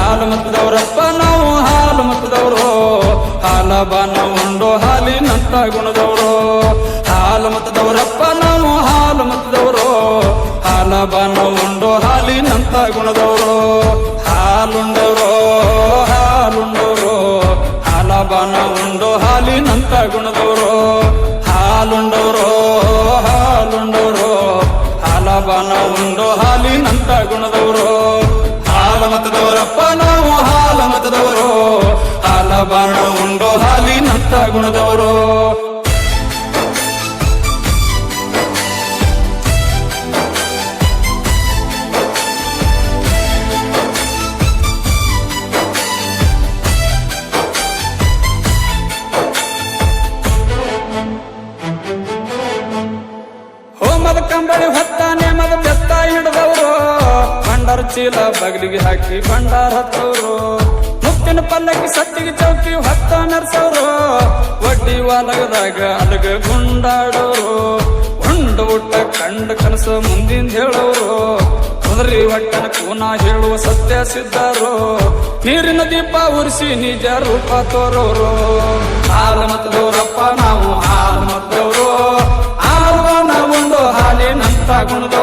ಹಾಲು ಮತದವರಪ್ಪ ನಾವು ಹಾಲು ಮತದವರು ಹಾಲ ಬಾನ ಉಂಡು ಹಾಲಿನಂತ ಗುಣದವರು ಹಾಲು ಮತದವರಪ್ಪ ನಾವು ಹಾಲು ಮತದವರು ಹಾಲ ಬಾನ ಉಂಡು ಹಾಲಿನಂತ ಗುಣದವರು ಹಾಲುಂಡವರು ಹಾಲುಂಡವರು ಹಾಲ ಬಾನ ಉಂಡು ಹಾಲಿನಂತ ಗುಣದವರು ಹಾಲುಂಡವರು ಹಾಲುಂಡವರು ಹಾಲ ಬಾನ ಉಂಡು ಹಾಲಿನಂತ ಗುಣದವರು ಹಾಲ ಮತದವರಪ್ಪ ನಾವು ಹಾಲ ಮತದವರು ಹಾಲ ಬಾಣ ಉಂಡು ಹಾಲಿನಂತ ಗುಣದವರು ಹೋಮದ ಕಂಬಳಿ ಹೊತ್ತ ನೇಮದ ಬೆತ್ತ ಹಿಡಿದವರು ಭಂಡಾರ ಚೀಲ ಬಗಲಿಗೆ ಹಾಕಿ ಭಂಡಾರ ಹತ್ತವರು ಮುತ್ತಿನ ಪಲ್ಲಕ್ಕಿ ಸತ್ತಿಗೆ ಚೌಕಿ ಹೊತ್ತ ನರ್ಸವರು ಒಡ್ಡಿ ವಾಲಗದಾಗ ಅಲಗ ಗುಂಡಾಡೋರು ಉಂಡ ಊಟ ಕಂಡ ಕನಸು ಮುಂದಿಂದ ಹೇಳೋರು ಕುದುರಿ ಒಟ್ಟನ ಕೂನ ಹೇಳುವ ಸತ್ಯ ಸಿದ್ಧರು ನೀರಿನ ದೀಪ ಉರಿಸಿ ನಿಜ ರೂಪ ತೋರೋರು ಹಾಲು ಮತದವರಪ್ಪ ನಾವು ಹಾಲು ಮತದವರು ಹಾಲು ಉಂಡು ಹಾಲಿನಂತ ಗುಣದ